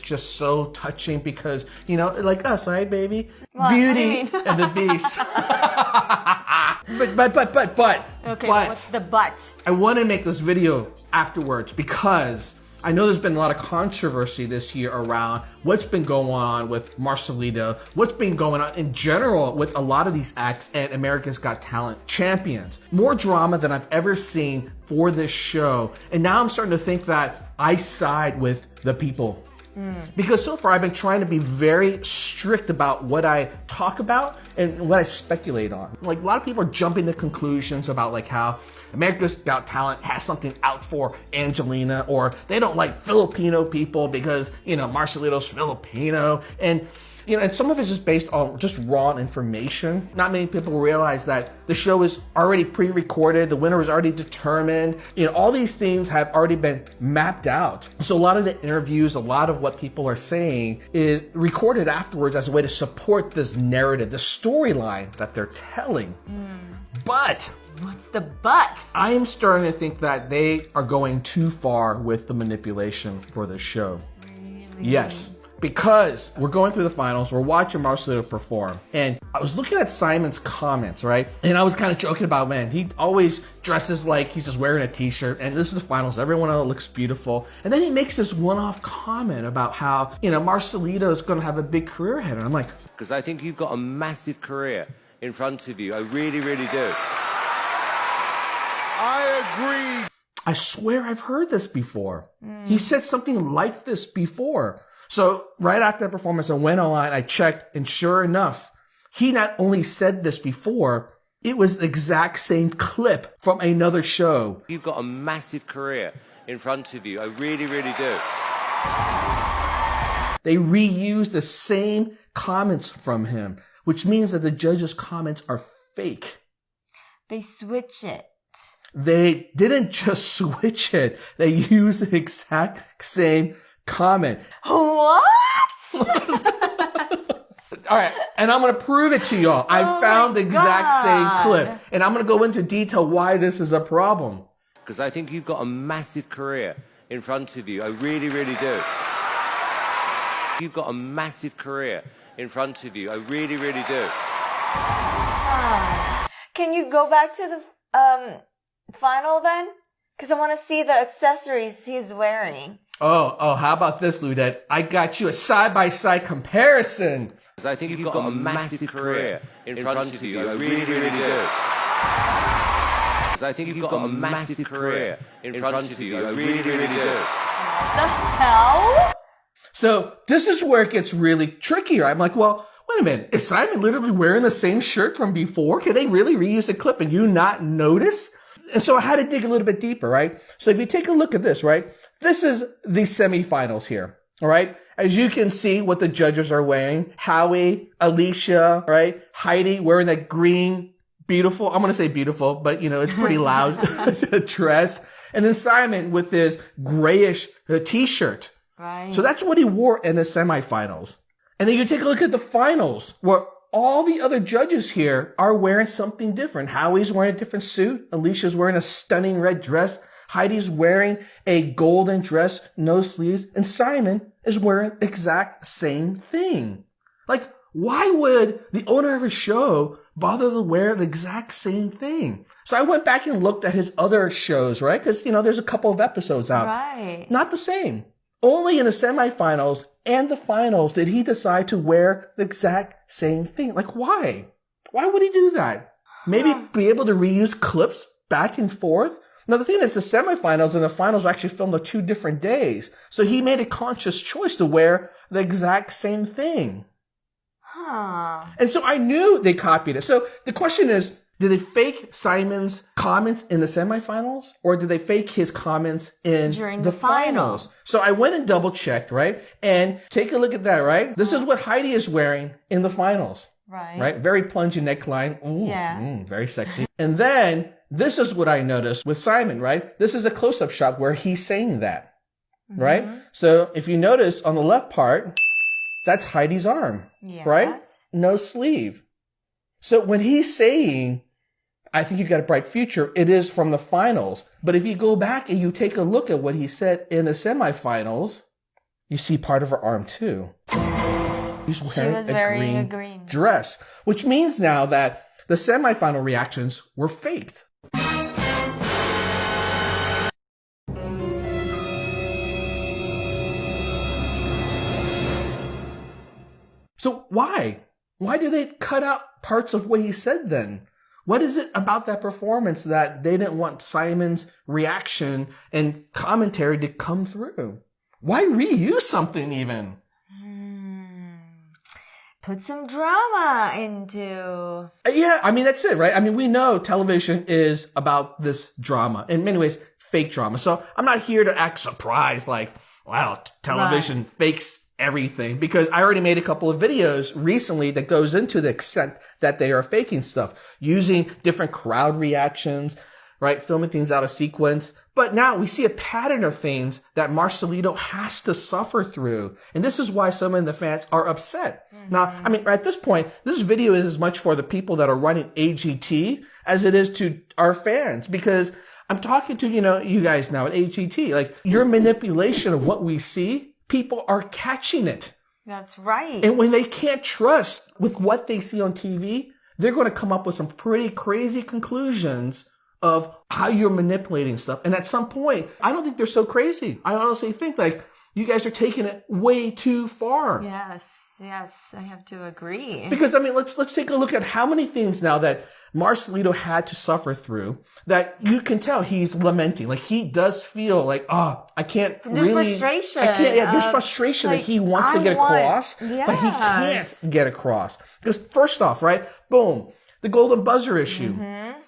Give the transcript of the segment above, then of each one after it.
just so touching because, you know, like us, right, baby? Well, Beauty and the Beast. But. Okay, what's the but? I want to make this video afterwards because I know there's been a lot of controversy this year around what's been going on with Marcelino, what's been going on in general with a lot of these acts and America's Got Talent champions. More drama than I've ever seen for this show. And now I'm starting to think that I side with the people. Because so far I've been trying to be very strict about what I talk about and what I speculate on. Like a lot of people are jumping to conclusions about like how America's Got Talent has something out for Angelina, or they don't like Filipino people because, you know, Marcelino's Filipino. And you know, and some of it's just based on just raw information. Not many people realize that the show is already pre-recorded, the winner is already determined. You know, all these things have already been mapped out. So a lot of the interviews, a lot of what people are saying is recorded afterwards as a way to support this narrative, the storyline that they're telling. But What's the but? I am starting to think that they are going too far with the manipulation for this show. Really? Yes. Because we're going through the finals, we're watching Marcelino perform, and I was looking at Simon's comments, right? And I was kind of joking about, man, he always dresses like he's just wearing a t-shirt, and this is the finals, everyone else looks beautiful. And then he makes this one-off comment about how, you know, Marcelino is going to have a big career ahead. And I'm like, because I think you've got a massive career in front of you. I really, really do. I agree. I swear I've heard this before. He said something like this before. So right after that performance, I went online, I checked, and sure enough, he not only said this before, it was the exact same clip from another show. You've got a massive career in front of you. I really, really do. They reused the same comments from him, which means that the judges' comments are fake. They switch it. They didn't just switch it. They used the exact same comment. What? All right, and I'm going to prove it to y'all. I found the exact same clip, and I'm going to go into detail why this is a problem. Because I think you've got a massive career in front of you. I really, really do. You've got a massive career in front of you. I really, really do. Can you go back to the final then? Because I want to see the accessories he's wearing. Oh, how about this, Ludette? I got you a side-by-side comparison. Because I think you've got a massive career in front of you. I really, really do. Because I think you've got a massive career in front of you. I really, really do. What the hell? So this is where it gets really tricky, right? I'm like, well, wait a minute. Is Simon literally wearing the same shirt from before? Can they really reuse a clip and you not notice? And so I had to dig a little bit deeper, right? So if you take a look at this, right? This is the semifinals here, all right? As you can see what the judges are wearing. Howie, Alicia, right? Heidi wearing that green, beautiful, I'm going to say beautiful, but you know, it's pretty loud dress. And then Simon with his grayish t-shirt. Right. So that's what he wore in the semifinals. And then you take a look at the finals where all the other judges here are wearing something different. Howie's wearing a different suit. Alicia's wearing a stunning red dress. Heidi's wearing a golden dress, no sleeves. And Simon is wearing the exact same thing. Like, why would the owner of a show bother to wear the exact same thing? So I went back and looked at his other shows, right? Because, you know, there's a couple of episodes out. Right. Not the same. Only in the semifinals and the finals did he decide to wear the exact same thing. Like, why? Why would he do that? Maybe be able to reuse clips back and forth? Now, the thing is, the semifinals and the finals were actually filmed on 2 different days. So he made a conscious choice to wear the exact same thing. Huh. And so I knew they copied it. So the question is, did they fake Simon's comments in the semifinals, or did they fake his comments in the finals? So I went and double checked, right? And take a look at that, right? This is what Heidi is wearing in the finals. Right. Right? Very plungy neckline. Ooh, Yeah. very sexy. And then this is what I noticed with Simon, right? This is a close-up shot where he's saying that, right? So if you notice on the left part, that's Heidi's arm, Yes. right? No sleeve. So when he's saying, I think you got a bright future, it is from the finals. But if you go back and you take a look at what he said in the semifinals, you see part of her arm too. She's wearing a green dress, which means now that the semifinal reactions were faked. So why? Why did they cut out parts of what he said then? What is it about that performance that they didn't want Simon's reaction and commentary to come through? Why reuse something even? Put some drama into... Yeah, I mean, that's it, right? I mean, we know television is about this drama. In many ways, fake drama. So I'm not here to act surprised like, wow, television fakes everything, because I already made a couple of videos recently that goes into the extent that they are faking stuff, using different crowd reactions, right? Filming things out of sequence. But now we see a pattern of things that Marcelino has to suffer through. And this is why some of the fans are upset. Now, I mean, at this point, this video is as much for the people that are running AGT as it is to our fans, because I'm talking to, you guys now at AGT, like your manipulation of what we see, people are catching it. That's right. And when they can't trust with what they see on TV, they're going to come up with some pretty crazy conclusions of how you're manipulating stuff. And at some point, I don't think they're so crazy. I honestly think like you guys are taking it way too far. Yes, I have to agree. Because I mean, let's take a look at how many things now that Marcelino had to suffer through that you can tell he's lamenting. Like he does feel like, I can't really. Frustration. There's frustration that he wants to get across, but he can't get across. Because first off, right, boom, the golden buzzer issue.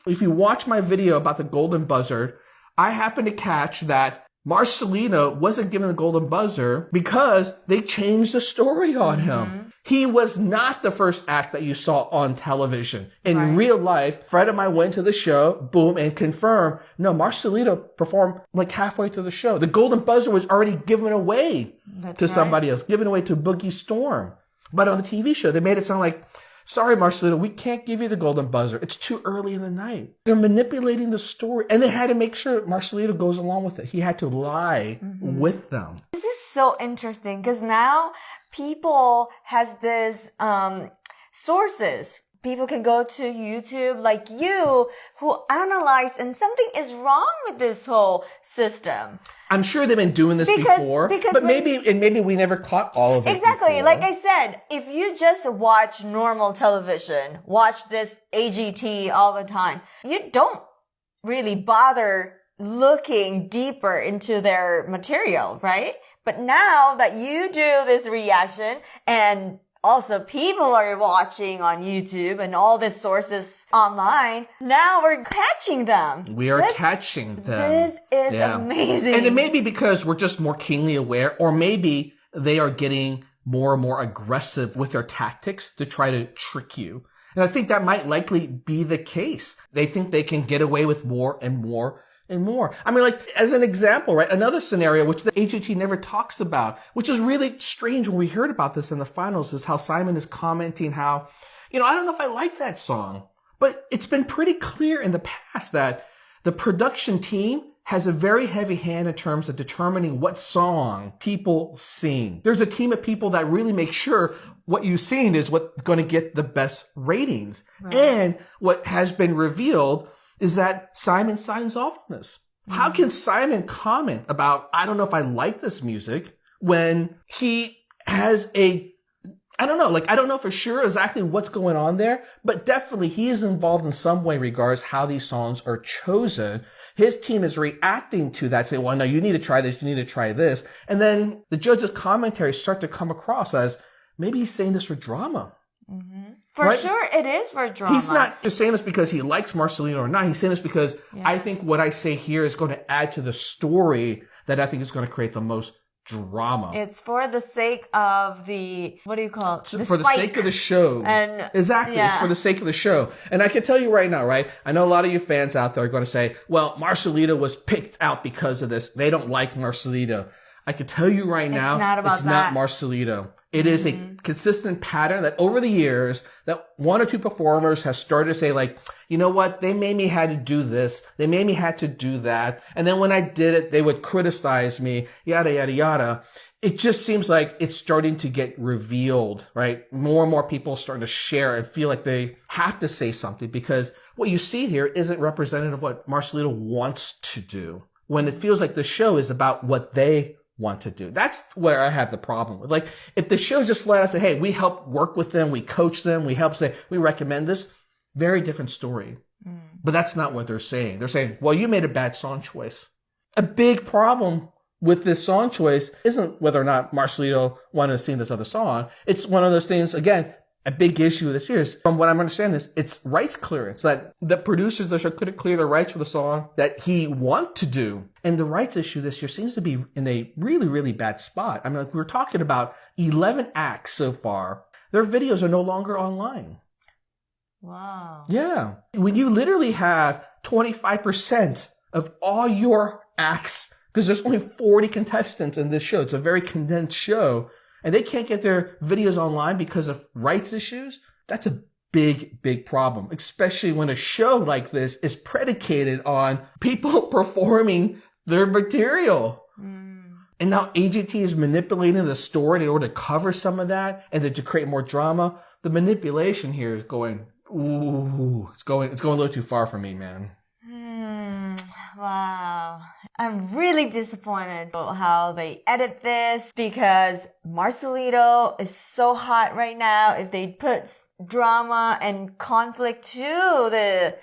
If you watch my video about the golden buzzer, I happen to catch that Marcelino wasn't given the golden buzzer because they changed the story on him. He was not the first act that you saw on television. In real life, Fred and I went to the show, boom, and confirmed, no, Marcelino performed like halfway through the show. The golden buzzer was already given away to somebody else, given away to Boogie Storm. But on the TV show, they made it sound like, sorry, Marcelino, we can't give you the golden buzzer. It's too early in the night. They're manipulating the story. And they had to make sure Marcelino goes along with it. He had to lie with them. This is so interesting because now people has this sources. People can go to YouTube like you who analyze and something is wrong with this whole system. I'm sure they've been doing this before, but maybe we never caught all of it. Exactly. Before. Like I said, if you just watch normal television, watch this AGT all the time, you don't really bother looking deeper into their material, right? But now that you do this reaction and also people are watching on YouTube and all the sources online, now we're catching them. We are catching them. This is amazing. And it may be because we're just more keenly aware, or maybe they are getting more and more aggressive with their tactics to try to trick you. And I think that might likely be the case. They think they can get away with more and more and more. I mean, like, as an example, right? Another scenario, which the AGT never talks about, which is really strange when we heard about this in the finals, is how Simon is commenting how, I don't know if I like that song, but it's been pretty clear in the past that the production team has a very heavy hand in terms of determining what song people sing. There's a team of people that really make sure what you sing is what's going to get the best ratings. Right. And what has been revealed is that Simon signs off on this. How can Simon comment about, I don't know if I like this music, when he has I don't know for sure exactly what's going on there, but definitely he is involved in some way regards how these songs are chosen. His team is reacting to that, saying, well, no, you need to try this, you need to try this. And then the judge's commentaries start to come across as, maybe he's saying this for drama. For sure, it is for drama. He's not just saying this because he likes Marcelino or not. He's saying this because I think what I say here is going to add to the story that I think is going to create the most drama. It's for the sake of the, what do you call it? For the sake of the show. Exactly. It's for the sake of the show. And I can tell you right now, right? I know a lot of you fans out there are going to say, well, Marcelino was picked out because of this. They don't like Marcelino. I can tell you right now, it's not Marcelino. It is a consistent pattern that over the years that one or two performers have started to say like, you know what? They made me had to do this. They made me had to do that. And then when I did it, they would criticize me, yada, yada, yada. it just seems like it's starting to get revealed, right? More and more people are starting to share and feel like they have to say something, because what you see here isn't representative of what Marcelino wants to do, when it feels like the show is about what they want to do. That's where I have the problem with. Like, if the show just flat out say, hey, we help work with them, we coach them, we help say, we recommend this, very different story. But that's not what they're saying. They're saying, well, you made a bad song choice. A big problem with this song choice isn't whether or not Marcelino wanted to sing this other song. It's one of those things, again, a big issue this year is, from what I'm understanding, is it's rights clearance, that the producers of the show couldn't clear the rights for the song that he wanted to do. And the rights issue this year seems to be in a really, really bad spot. I mean, like, we're talking about 11 acts so far. Their videos are no longer online. Wow. Yeah. When you literally have 25% of all your acts, because there's only 40 contestants in this show. It's a very condensed show. And they can't get their videos online because of rights issues. That's a big, big problem, especially when a show like this is predicated on people performing their material. And now AGT is manipulating the story in order to cover some of that and then to create more drama. The manipulation here is going, ooh, it's going a little too far for me, man. Wow. I'm really disappointed about how they edit this, because Marcelino is so hot right now. If they put drama and conflict to the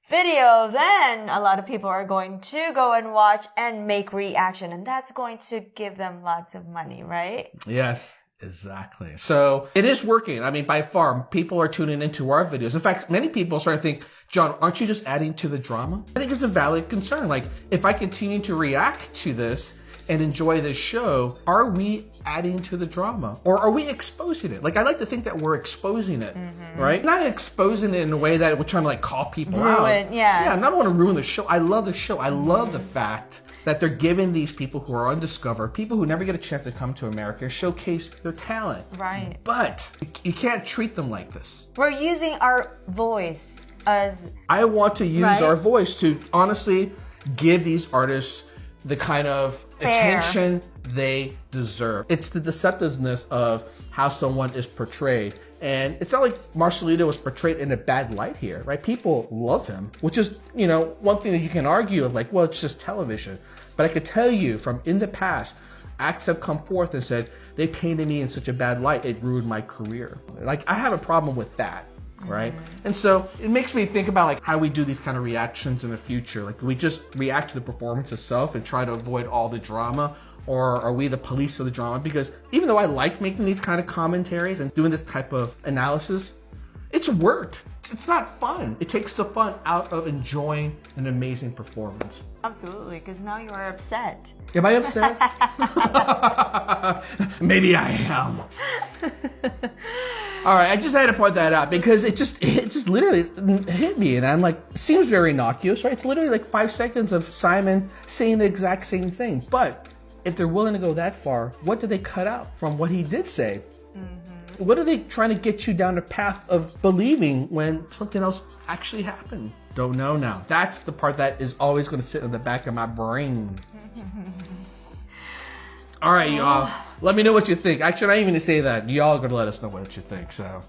video, then a lot of people are going to go and watch and make reaction, and that's going to give them lots of money, right? Yes. Exactly. So it is working. I mean, by far, people are tuning into our videos. In fact, many people are starting to think, John, aren't you just adding to the drama? I think it's a valid concern. Like, if I continue to react to this and enjoy this show, are we adding to the drama? Or are we exposing it? Like, I like to think that we're exposing it, right? Not exposing it in a way that we're trying to, like, call people out. Yeah. Yeah, I don't want to ruin the show. I love the show. I love the fact that they're giving these people who are undiscovered, people who never get a chance to come to America, showcase their talent. Right. But you can't treat them like this. We're using our voice as... I want to use our voice to honestly give these artists the kind of attention they deserve. It's the deceptiveness of how someone is portrayed. And it's not like Marcelino was portrayed in a bad light here, right? People love him, which is, you know, one thing that you can argue of, like, well, it's just television. But I could tell you from in the past, acts have come forth and said, they painted me in such a bad light, it ruined my career. Like, I have a problem with that, right? And so it makes me think about, like, how we do these kind of reactions in the future. Like, do we just react to the performance itself and try to avoid all the drama? Or are we the police of the drama? Because even though I like making these kind of commentaries and doing this type of analysis, it's work. It's not fun. It takes the fun out of enjoying an amazing performance. Absolutely, because now you are upset. Am I upset? Maybe I am. All right, I just had to point that out because it just literally hit me, and I'm like, it seems very innocuous, right? It's literally like 5 seconds of Simon saying the exact same thing. But if they're willing to go that far, what did they cut out from what he did say? What are they trying to get you down the path of believing when something else actually happened? Don't know now. That's the part that is always going to sit in the back of my brain. All right, y'all. Let me know what you think. Actually, I ain't even going to say that. Y'all are going to let us know what you think. So